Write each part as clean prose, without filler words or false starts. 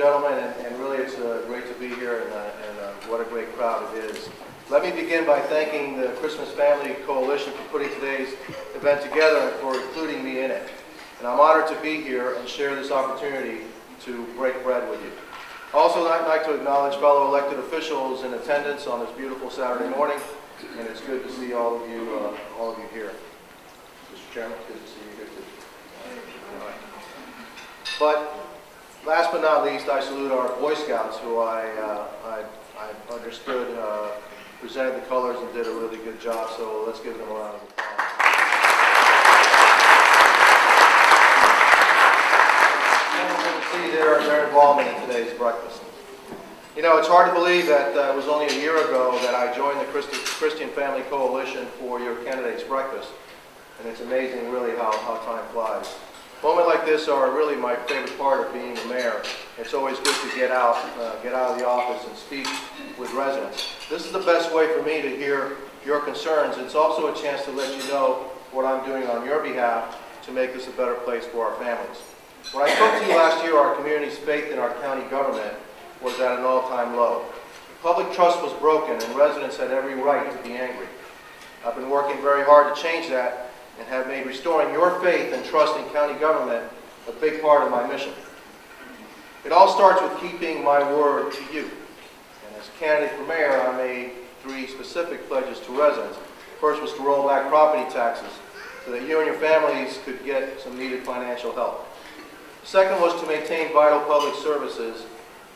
gentlemen, and really it's great to be here, and what a great crowd it is. Let me begin by thanking the Christmas Family Coalition for putting today's event together and for including me in it. And I'm honored to be here and share this opportunity to break bread with you. Also, I'd like to acknowledge fellow elected officials in attendance on this beautiful Saturday morning, and it's good to see all of you here. Mr. Chairman, good to see you here too. All right. But last but not least, I salute our Boy Scouts, who I understood presented the colors and did a really good job. So let's give them a round of applause. See their involvement in today's breakfast. You know, it's hard to believe that it was only a year ago that I joined the Christian Family Coalition for your candidates' breakfast, and it's amazing really how time flies. Moments like this are really my favorite part of being the mayor. It's always good to get out of the office and speak with residents. This is the best way for me to hear your concerns. It's also a chance to let you know what I'm doing on your behalf to make this a better place for our families. When I spoke to you last year, our community's faith in our county government was at an all-time low. Public trust was broken, and residents had every right to be angry. I've been working very hard to change that and have made restoring your faith and trust in county government a big part of my mission. It all starts with keeping my word to you. And as a candidate for mayor, I made 3 specific pledges to residents. First was to roll back property taxes so that you and your families could get some needed financial help. The second was to maintain vital public services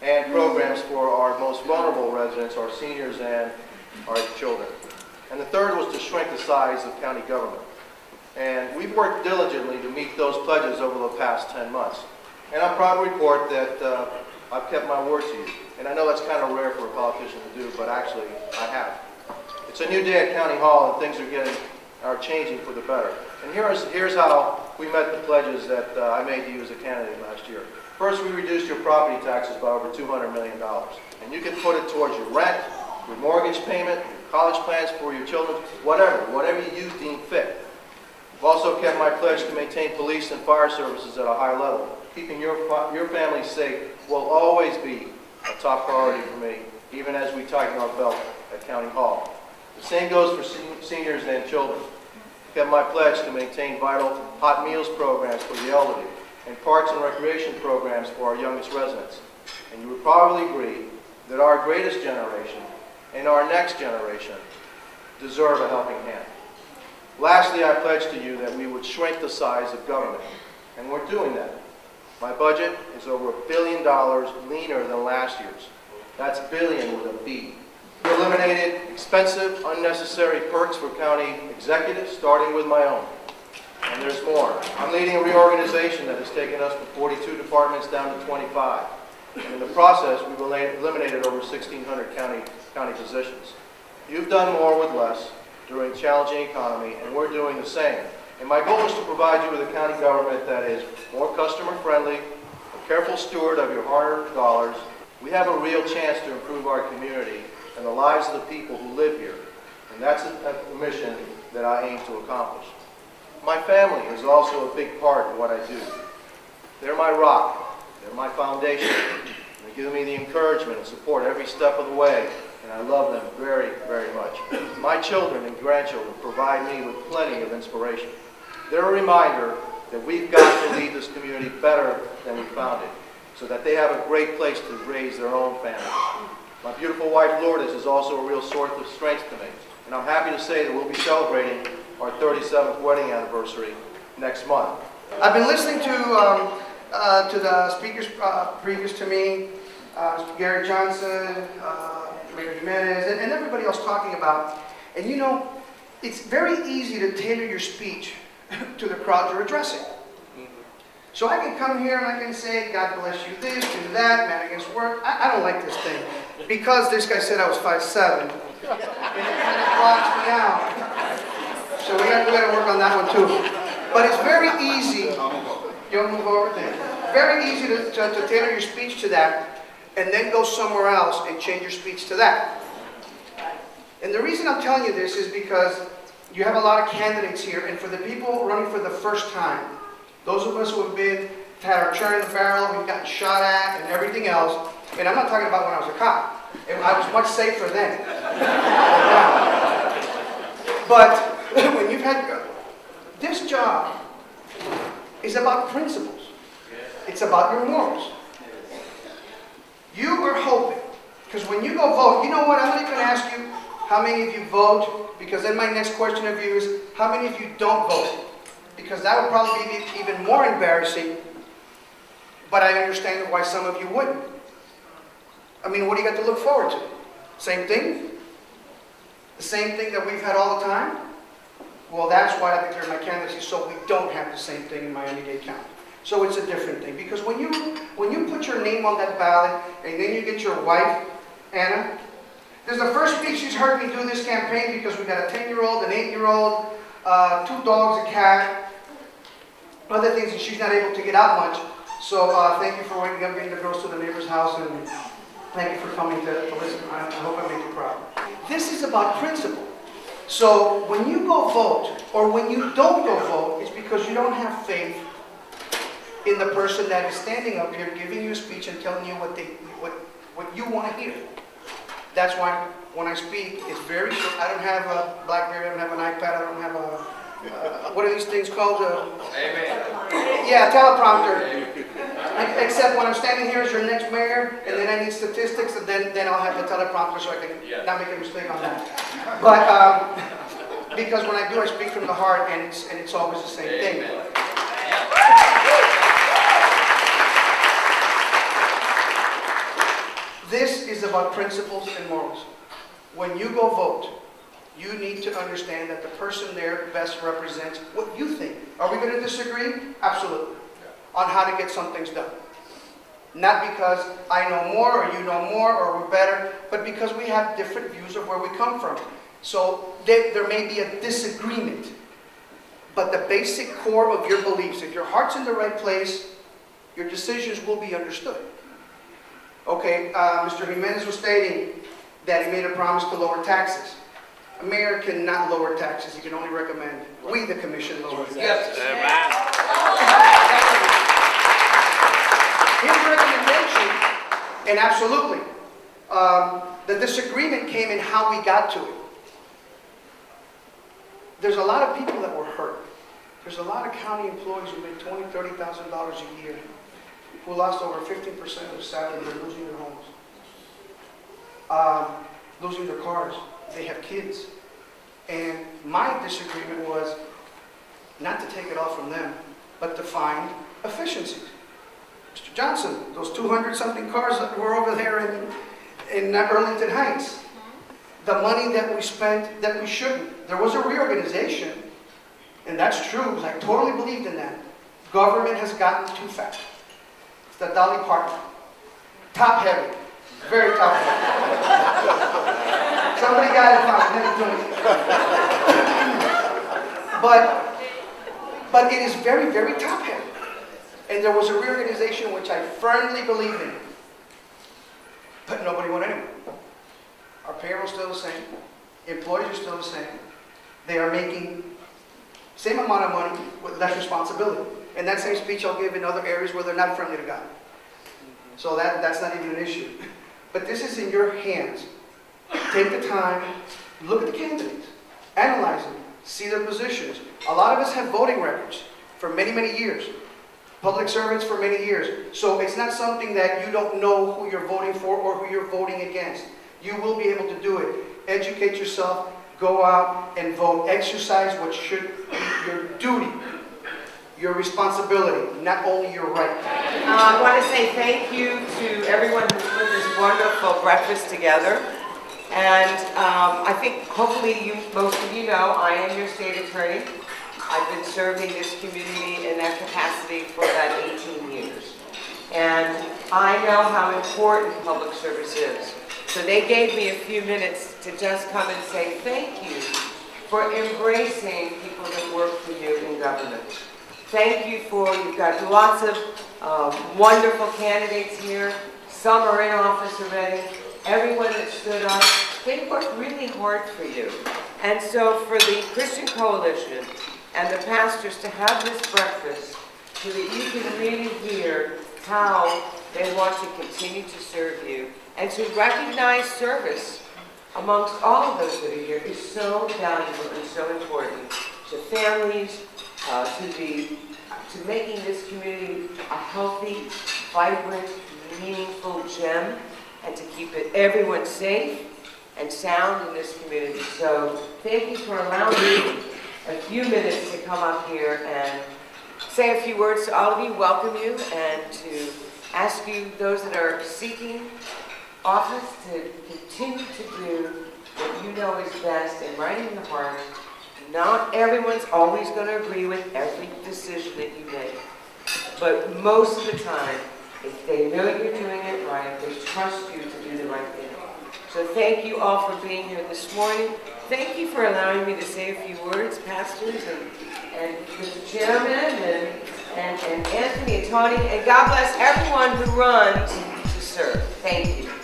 and programs for our most vulnerable residents, our seniors and our children. And the third was to shrink the size of county government. And we've worked diligently to meet those pledges over the past 10 months. And I'm proud to report that I've kept my word to you. And I know that's kind of rare for a politician to do, but actually I have. It's a new day at County Hall, and things are changing for the better. And here's how we met the pledges that I made to you as a candidate last year. First, we reduced your property taxes by over $200 million. And you can put it towards your rent, your mortgage payment, your college plans for your children, whatever you deem fit. I've also kept my pledge to maintain police and fire services at a high level. Keeping your family safe will always be a top priority for me, even as we tighten our belt at County Hall. The same goes for seniors and children. I've kept my pledge to maintain vital hot meals programs for the elderly and parks and recreation programs for our youngest residents. And you would probably agree that our greatest generation and our next generation deserve a helping hand. Lastly, I pledged to you that we would shrink the size of government, and we're doing that. My budget is over $1 billion leaner than last year's. That's billion with a B. We eliminated expensive, unnecessary perks for county executives, starting with my own. And there's more. I'm leading a reorganization that has taken us from 42 departments down to 25. And in the process, we've eliminated over 1,600 county positions. You've done more with less during a challenging economy, and we're doing the same. And my goal is to provide you with a county government that is more customer-friendly, a careful steward of your hard-earned dollars. We have a real chance to improve our community and the lives of the people who live here. And that's a mission that I aim to accomplish. My family is also a big part of what I do. They're my rock. They're my foundation. They give me the encouragement and support every step of the way, and I love them very, very much. My children and grandchildren provide me with plenty of inspiration. They're a reminder that we've got to lead this community better than we found it, so that they have a great place to raise their own families. My beautiful wife, Lourdes, is also a real source of strength to me, and I'm happy to say that we'll be celebrating our 37th wedding anniversary next month. I've been listening to the speakers previous to me, Gary Johnson, Mayor Jimenez, and everybody else talking about, and you know, it's very easy to tailor your speech to the crowd you're addressing. So I can come here and I can say, God bless you this, do that, man against work. I don't like this thing. Because this guy said I was 5'7", and it kind of blocks me out. So we got to work on that one too. But it's very easy, you'll move over there. Very easy to tailor your speech to that, and then go somewhere else and change your speech to that. And the reason I'm telling you this is because you have a lot of candidates here, and for the people running for the first time, those of us who have been had our turn in the barrel, we've gotten shot at and everything else. And I'm not talking about when I was a cop. I was much safer then. But when you've had, this job is about principles. It's about your morals. You are hoping, because when you go vote, you know what, I'm not even going to ask you how many of you vote, because then my next question of you is, how many of you don't vote? Because that would probably be even more embarrassing, but I understand why some of you wouldn't. I mean, what do you got to look forward to? Same thing? The same thing that we've had all the time? Well, that's why I declared my candidacy, so we don't have the same thing in Miami-Dade County. So it's a different thing. Because when you put your name on that ballot, and then you get your wife, Anna, this is the first speech she's heard me do this campaign, because we got a 10-year-old, an 8-year-old, 2 dogs, a cat, other things, and she's not able to get out much. So thank you for waking up, getting the girls to the neighbor's house, and thank you for coming to listen. I hope I made you proud. This is about principle. So when you go vote, or when you don't go vote, it's because you don't have faith in the person that is standing up here giving you a speech and telling you what you want to hear. That's why when I speak, it's very short. I don't have a BlackBerry, I don't have an iPad, I don't have a, what are these things called? Amen. Yeah, teleprompter. Except when I'm standing here as your next mayor, and then I need statistics, and then I'll have the teleprompter so I can not make a mistake on that. But because when I do, I speak from the heart, and it's always the same thing. This is about principles and morals. When you go vote, you need to understand that the person there best represents what you think. Are we going to disagree? Absolutely. On how to get some things done. Not because I know more or you know more or we're better, but because we have different views of where we come from. So there may be a disagreement, but the basic core of your beliefs, if your heart's in the right place, your decisions will be understood. Okay, Mr. Jimenez was stating that he made a promise to lower taxes. A mayor cannot lower taxes. He can only recommend. We, the commission, lower taxes. Yes. His recommendation, and absolutely, the disagreement came in how we got to it. There's a lot of people that were hurt. There's a lot of county employees who make $20,000, $30,000 a year, who lost over 15% of their salary. They're losing their homes, losing their cars. They have kids. And my disagreement was not to take it all from them, but to find efficiencies. Mr. Johnson, those 200-something cars that were over there in Arlington Heights, the money that we spent that we shouldn't. There was a reorganization, and that's true, because I totally believed in that. Government has gotten too fat. It's the Dolly Parton. Top heavy. Very top heavy. Somebody got it fine. But it is very, very top heavy. And there was a reorganization which I firmly believe in. But nobody went anywhere. Our payroll's still the same. Employees are still the same. They are making same amount of money with less responsibility. And that same speech I'll give in other areas where they're not friendly to God. So that's not even an issue. But this is in your hands. Take the time, look at the candidates, analyze them, see their positions. A lot of us have voting records for many, many years. Public servants for many years. So it's not something that you don't know who you're voting for or who you're voting against. You will be able to do it. Educate yourself, go out and vote. Exercise what should be your duty, your responsibility, not only your right. I want to say thank you to everyone who put this wonderful breakfast together. And I think hopefully most of you know I am your state attorney. I've been serving this community in that capacity for about 18 years. And I know how important public service is. So they gave me a few minutes to just come and say thank you for embracing people that work for you in government. Thank you you've got lots of wonderful candidates here. Some are in office already. Everyone that stood up, they worked really hard for you. And so for the Christian Coalition and the pastors to have this breakfast so that you can really hear how they want to continue to serve you, and to recognize service amongst all of those that are here is so valuable and so important to families, to making this community a healthy, vibrant, meaningful gem, and to keep everyone safe and sound in this community. So thank you for allowing me a few minutes to come up here and say a few words to all of you, welcome you, and to ask you, those that are seeking office, to continue to do what you know is best and right in the heart. Not everyone's always going to agree with every decision that you make, but most of the time, if they know you're doing it right, they trust you to do the right thing. So thank you all for being here this morning. Thank you for allowing me to say a few words, pastors and Mr. Chairman and Anthony and Tony, and God bless everyone who runs to serve. Thank you.